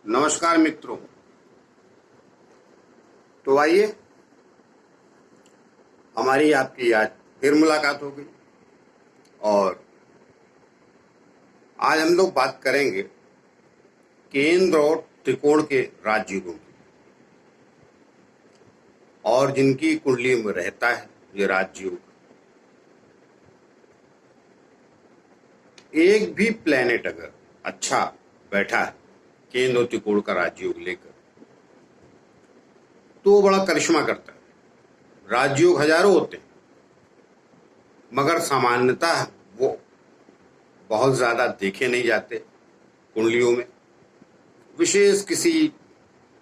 नमस्कार मित्रों। तो आइए हमारी आपकी आज फिर मुलाकात हो गई और आज हम लोग बात करेंगे केंद्र और त्रिकोण के राजयोगों की, और जिनकी कुंडली में रहता है ये राजयोग। एक भी प्लेनेट अगर अच्छा बैठा है केंद्र और त्रिकोण का राजयोग लेकर तो वो बड़ा करिश्मा करता है। राजयोग हजारों होते हैं मगर सामान्यतः वो बहुत ज्यादा देखे नहीं जाते कुंडलियों में। विशेष किसी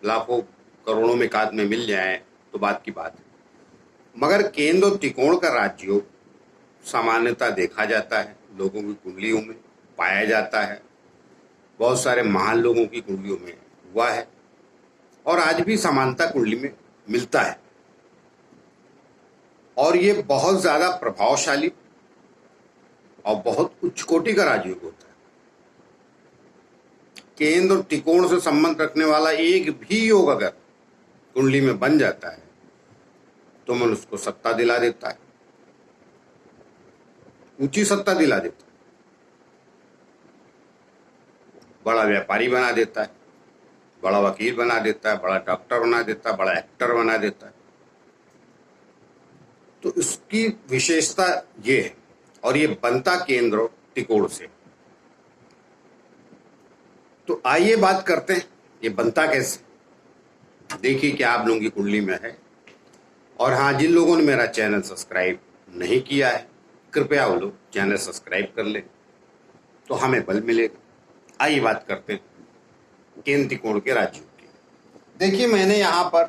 लाखों करोड़ों में एकाध में मिल जाए तो बात की बात है, मगर केंद्र और त्रिकोण का राजयोग सामान्यतः देखा जाता है, लोगों की कुंडलियों में पाया जाता है। बहुत सारे महान लोगों की कुंडलियों में हुआ है और आज भी समानता कुंडली में मिलता है। और ये बहुत ज्यादा प्रभावशाली और बहुत उच्च कोटि का राजयोग होता है। केंद्र और त्रिकोण से संबंध रखने वाला एक भी योग अगर कुंडली में बन जाता है तो मनुष्य को सत्ता दिला देता है, ऊंची सत्ता दिला देता है, बड़ा व्यापारी बना देता है, बड़ा वकील बना देता है, बड़ा डॉक्टर बना देता है, बड़ा एक्टर बना देता है। तो इसकी विशेषता ये है, और ये बनता केंद्र और त्रिकोण से। तो आइए बात करते हैं ये बनता कैसे। देखिए क्या आप लोगों की कुंडली में है। और हाँ, जिन लोगों ने मेरा चैनल सब्सक्राइब नहीं किया है कृपया वो लोग चैनल सब्सक्राइब कर लें तो हमें बल मिलेगा। आइए बात करते हैं केंद्र त्रिकोण के राजयोग की। देखिए मैंने यहाँ पर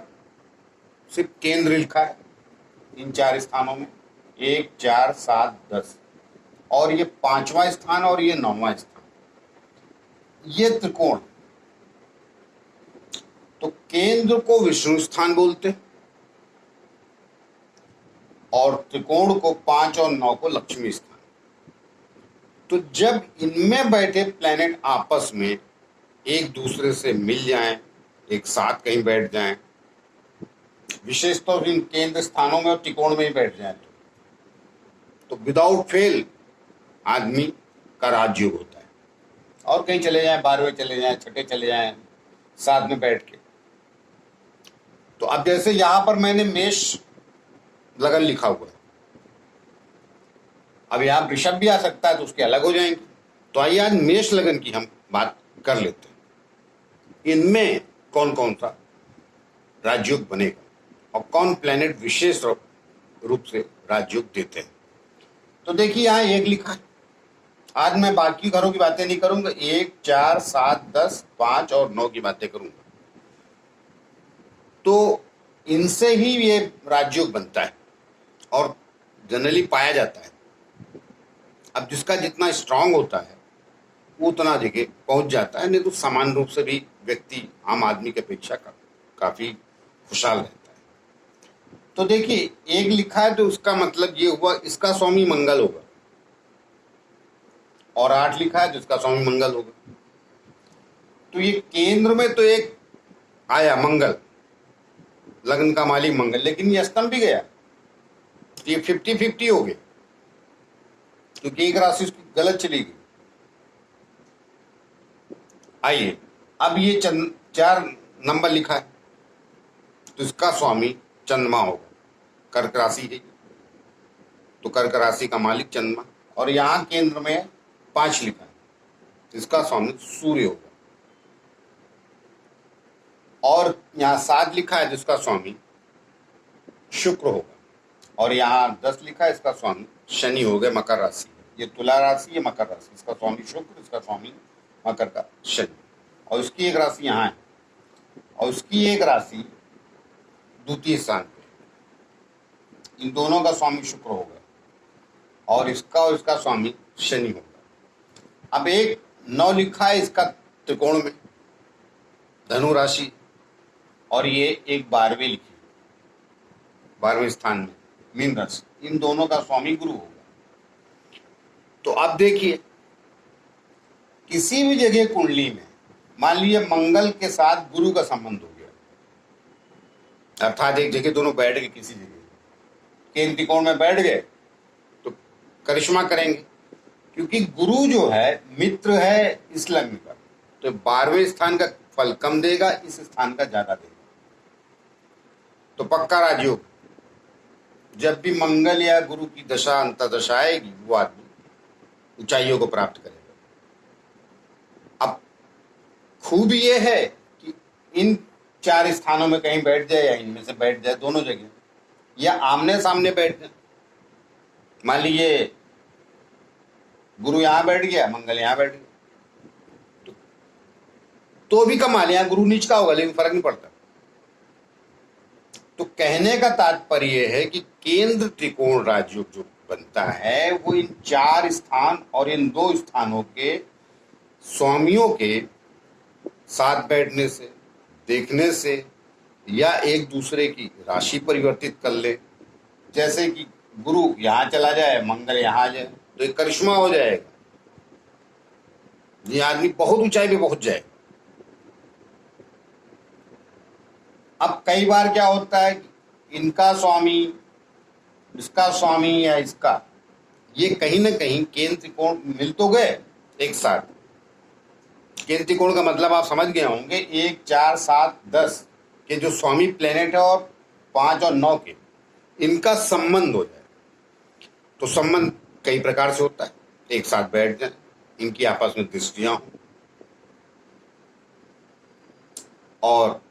सिर्फ केंद्र लिखा है इन 4 स्थानों में, 1, 4, 7, 10, और ये 5वां स्थान और ये 9वां स्थान, ये त्रिकोण। तो केंद्र को विष्णु स्थान बोलते हैं और त्रिकोण को 5 और 9 को लक्ष्मी स्थान। तो जब इनमें बैठे प्लैनेट आपस में एक दूसरे से मिल जाएं, एक साथ कहीं बैठ जाएं, विशेष तौर इन केंद्र स्थानों में और त्रिकोण में ही बैठ जाएं तो विदाउट फेल आदमी का राजयोग होता है। और कहीं चले जाएं, 12वें चले जाएं, छठे चले जाएं, साथ में बैठ के। तो अब जैसे यहां पर मैंने मेष लगन लिखा हुआ है, अब यहां वृषभ भी आ सकता है तो उसके अलग हो जाएंगे। तो आइए आज मेष लगन की हम बात कर लेते हैं। इनमें कौन कौन सा राजयोग बनेगा और कौन प्लेनेट विशेष रूप से राजयोग देते हैं। तो देखिए यहां 1 लिखा है। आज मैं बाकी घरों की बातें नहीं करूंगा, 1, 4, 7, 10, 5 और 9 की बातें करूंगा। तो इनसे ही ये राजयोग बनता है और जनरली पाया जाता है। अब जिसका जितना स्ट्रांग होता है वो उतना जगह पहुंच जाता है, नहीं तो समान रूप से भी व्यक्ति आम आदमी की अपेक्षा काफी खुशहाल रहता है। तो देखिए 1 लिखा है तो उसका मतलब ये हुआ इसका स्वामी मंगल होगा, और 8 लिखा है तो इसका स्वामी मंगल होगा। तो ये केंद्र में तो एक आया मंगल, लग्न का मालिक मंगल, लेकिन ये स्तंभ भी गया, ये 50-50 हो गए क्योंकि एक राशि उसकी गलत चली गई। आइए अब ये 4 नंबर लिखा है तो इसका स्वामी चंद्रमा होगा, कर्क राशि है तो कर्क राशि का मालिक चंद्रमा। और यहां केंद्र में 5 लिखा है तो इसका स्वामी सूर्य होगा। और यहाँ 7 लिखा है जिसका स्वामी शुक्र होगा। और यहाँ 10 लिखा है इसका स्वामी शनि हो गए, मकर राशि। ये तुला राशि, ये मकर राशि, इसका स्वामी शुक्र, इसका स्वामी मकर का शनि। और उसकी एक राशि यहाँ है और उसकी एक राशि द्वितीय स्थान पे। इन दोनों का स्वामी शुक्र होगा और इसका स्वामी शनि होगा। अब एक 9 लिखा है इसका त्रिकोण में, धनु राशि, और ये एक 12वें लिखी, 12वें स्थान में मीन राशि। इन दोनों का स्वामी गुरु होगा। तो अब देखिए किसी भी जगह कुंडली में मान लीजिए मंगल के साथ गुरु का संबंध हो गया, अर्थात एक जगह दोनों बैठ गए, किसी जगह केंद्र त्रिकोण में बैठ गए तो करिश्मा करेंगे, क्योंकि गुरु जो है मित्र है इस लग्न का, तो 12वें स्थान का फल कम देगा, इस स्थान का ज्यादा देगा। तो पक्का राजयोग, जब भी मंगल या गुरु की दशा अंतर्दशा आएगी वो आदमी ऊंचाइयों को प्राप्त करेगा। अब खूब ये है कि इन 4 स्थानों में कहीं बैठ जाए या इनमें से बैठ जाए, दोनों जगह, या आमने सामने बैठ जाए। मान लीजिए गुरु यहां बैठ गया, मंगल यहां बैठ गया, तो भी कमाल, यहां गुरु नीच का होगा लेकिन फर्क नहीं पड़ता। तो कहने का तात्पर्य है कि केंद्र त्रिकोण राजयोग जो बनता है वो इन 4 स्थान और इन 2 स्थानों के स्वामियों के साथ बैठने से, देखने से, या एक दूसरे की राशि परिवर्तित कर ले, जैसे कि गुरु यहां चला जाए, मंगल यहां आ जाए, तो एक करिश्मा हो जाएगा, ये आदमी बहुत ऊंचाई पे पहुंच जाए। अब कई बार क्या होता है कि इनका स्वामी, इसका स्वामी या इसका, ये कहीं ना कहीं केंद्र त्रिकोण मिल तो गए एक साथ। केंद्र त्रिकोण का मतलब आप समझ गए होंगे, 1, 4, 7, 10 के जो स्वामी प्लेनेट है और 5 और 9 के, इनका संबंध हो जाए। तो संबंध कई प्रकार से होता है, एक साथ बैठ जाए, इनकी आपस में दृष्टियां हो और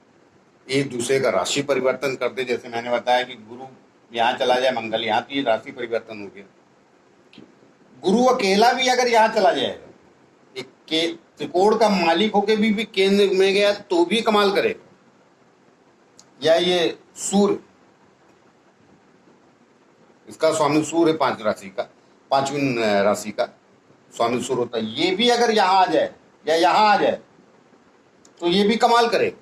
एक दूसरे का राशि परिवर्तन कर दे। जैसे मैंने बताया कि गुरु यहां चला जाए, मंगल यहां, तो ये राशि परिवर्तन हो गया। गुरु अकेला भी अगर यहां चला जाएगा, एक के त्रिकोण का मालिक होके भी केंद्र में गया तो भी कमाल करेगा। या ये सूर्य, इसका स्वामी सूर्य है 5 राशि का, 5वीं राशि का स्वामी सूर्य होता है, ये भी अगर यहां आ जाए या यहां आ जाए तो ये भी कमाल करेगा।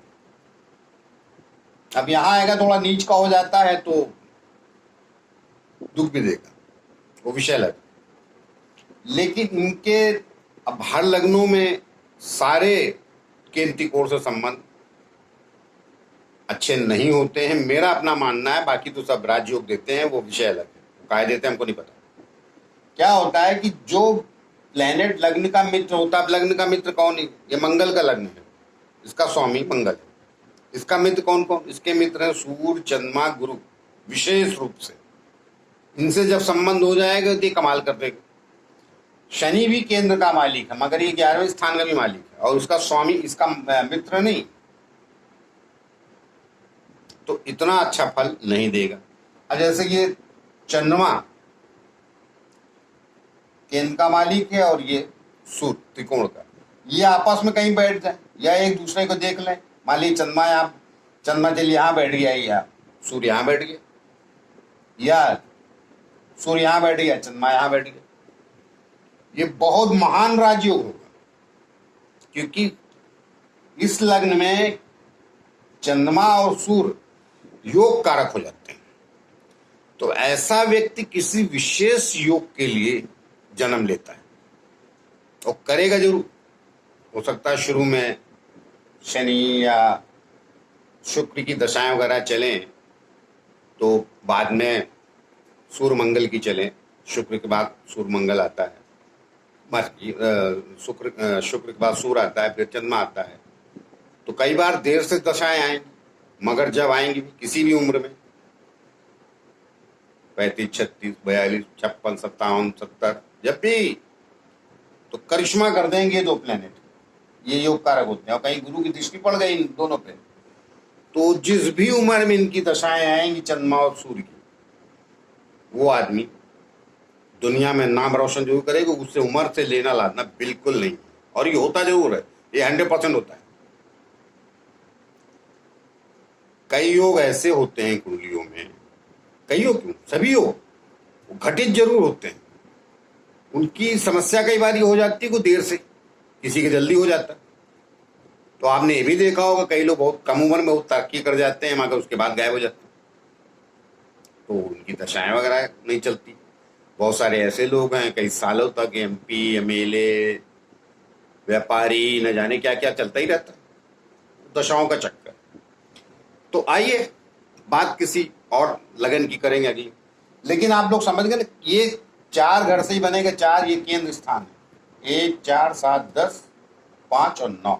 अब यहां आएगा थोड़ा नीच का हो जाता है तो दुख भी देगा, वो विषय अलग। लेकिन इनके अब हर लग्नों में सारे केंद्र त्रिकोण से संबंध अच्छे नहीं होते हैं, मेरा अपना मानना है। बाकी तो सब राजयोग देते हैं, वो विषय अलग है, काय देते हैं हमको नहीं पता। क्या होता है कि जो प्लेनेट लग्न का मित्र होता है, लग्न का मित्र कौन है, ये मंगल का लग्न है, इसका स्वामी मंगल है। इसका मित्र कौन कौन, इसके मित्र हैं सूर्य, चंद्रमा, गुरु, विशेष रूप से। इनसे जब संबंध हो जाएगा तो ये कमाल कर देगा। शनि भी केंद्र का मालिक है, मगर ये 11वें स्थान का भी मालिक है और उसका स्वामी इसका मित्र नहीं, तो इतना अच्छा फल नहीं देगा। अब जैसे ये चंद्रमा केंद्र का मालिक है और ये सूर्य त्रिकोण का, ये आपस में कहीं बैठ जाए या एक दूसरे को देख लें। मान लीजिए चंद्रमा चलिए यहाँ बैठ गया, या सूर्य यहाँ बैठ गया, या सूर्य यहाँ बैठ गया, चंद्रमा यहाँ बैठ गया, ये बहुत महान राजयोग होगा, क्योंकि इस लग्न में चंद्रमा और सूर्य योग कारक हो जाते हैं। तो ऐसा व्यक्ति किसी विशेष योग के लिए जन्म लेता है और करेगा जरूर। हो सकता है शुरू में शनि या शुक्र की दशाएं वगैरह चलें, तो बाद में सूर्य मंगल की चलें, शुक्र के बाद सूर्य मंगल आता है, शुक्र के बाद सूर्य आता है, फिर चंद्रमा आता है। तो कई बार देर से दशाएं आएंगी, मगर जब आएंगी किसी भी उम्र में 35, 36, 42, 56, 57, 70, जब भी, तो करिश्मा कर देंगे 2 प्लेनेट, ये योग कारक होते हैं। और कहीं गुरु की दृष्टि पड़ गई इन दोनों पे, तो जिस भी उम्र में इनकी दशाएं आएंगी चंद्रमा और सूर्य की, वो आदमी दुनिया में नाम रोशन जरूर करेगा, उससे उम्र से लेना लाना बिल्कुल नहीं। और ये होता जरूर है, ये 100% होता है। कई योग ऐसे होते हैं कुंडलियों में, कई योग क्यों, सभी योग घटित जरूर होते हैं। उनकी समस्या कई बार ये हो जाती है, को देर से, किसी के जल्दी हो जाता है। तो आपने ये भी देखा होगा, कई लोग बहुत कम उम्र में बहुत तरक्की कर जाते हैं, मगर उसके बाद गायब हो जाते हैं, तो उनकी दशाएं वगैरह नहीं चलती। बहुत सारे ऐसे लोग हैं कई सालों तक MP MLA व्यापारी, न जाने क्या क्या चलता ही रहता है, दशाओं का चक्कर। तो आइए बात किसी और लगन की करेंगे अगली। लेकिन आप लोग समझ गए ना, ये 4 घर से ही बनेगा, 4 ये केंद्र स्थान है, 1 4 7 10 5 और 9।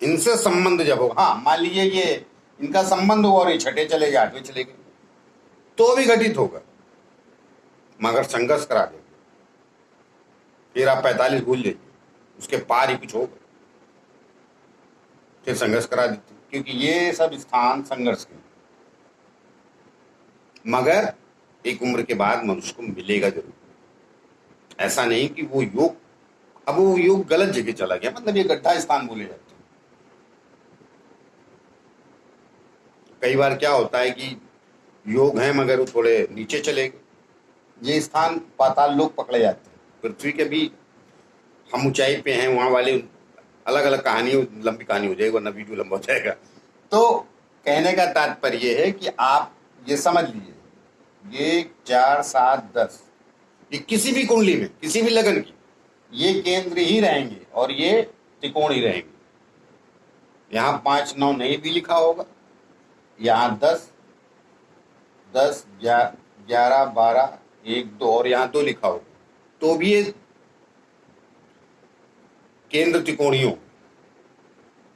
इनसे संबंध जब होगा, हाँ मान लीजिए ये इनका संबंध हुआ और ये छठे चले गए, 8वें चले गए, तो भी घटित होगा, मगर संघर्ष करा देगा। फिर आप 45 भूल जाइए, उसके पार ही कुछ होगा, फिर संघर्ष करा देते, क्योंकि ये सब स्थान संघर्ष के। मगर एक उम्र के बाद मनुष्य को मिलेगा जरूर। ऐसा नहीं कि वो योग, अब वो योग गलत जगह चला गया, मतलब ये गड्ढा स्थान बोले जाते हैं। कई बार क्या होता है कि योग है मगर वो थोड़े नीचे चले गए, ये स्थान पाताल लोक पकड़े जाते हैं। पृथ्वी के भी हम ऊंचाई पे हैं, वहां वाले अलग अलग कहानी, लंबी कहानी हो जाएगी वरना वीडियो लंबा हो जाएगा। तो कहने का तात्पर्य है कि आप ये समझ लीजिए, ये 4 7 10 ये किसी भी कुंडली में, किसी भी लगन की, ये केंद्र ही रहेंगे और ये त्रिकोण ही रहेंगे। यहाँ 5 9 नहीं भी लिखा होगा, यहाँ 10 10 11 12 1 2 और यहाँ 2 लिखा होगा, तो भी ये केंद्र त्रिकोणियों,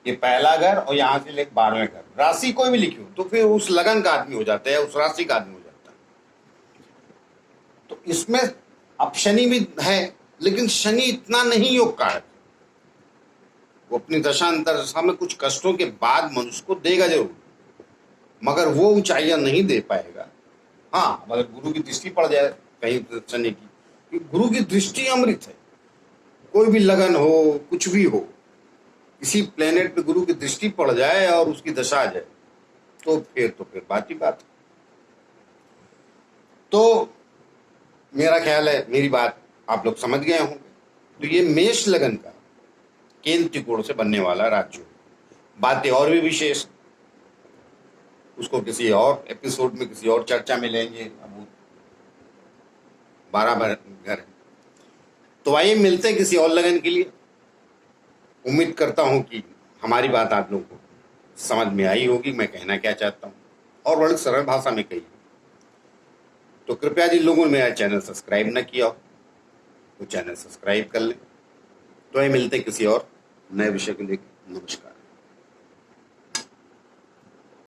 ये पहला घर और यहाँ से लेकर 12वें घर। राशि कोई भी लिखी हो तो फिर उस लगन का आदमी हो जाता है, उस राशि का आदमी हो जाता है। तो इसमें अब शनि भी है, लेकिन शनि इतना नहीं योग कारक, वो अपनी दशा अंतर दशा में कुछ कष्टों के बाद मनुष्य को देगा जरूर, मगर वो ऊंचाइयां नहीं दे पाएगा। हाँ, अगर गुरु की दृष्टि पड़ जाए कहीं शनि की, क्योंकि गुरु की दृष्टि अमृत है। कोई भी लगन हो, कुछ भी हो, किसी प्लेनेट पे गुरु की दृष्टि पड़ जाए और उसकी दशा आ जाए, तो फिर बात ही बात है। तो मेरा ख्याल है मेरी बात आप लोग समझ गए होंगे। तो ये मेष लगन का केंद्र त्रिकोण से बनने वाला राज्य, बातें और भी विशेष, उसको किसी और एपिसोड में, किसी और चर्चा में लेंगे। अब 12 घर है, तो आइए मिलते हैं किसी और लगन के लिए। उम्मीद करता हूं कि हमारी बात आप लोगों को समझ में आई होगी, मैं कहना क्या चाहता हूं, और बड़ी सरल भाषा में कही। तो कृपया जिन लोगों ने मेरा चैनल सब्सक्राइब न किया हो तो चैनल सब्सक्राइब कर लें। तो ये मिलते किसी और नए विषय को लेकर। नमस्कार।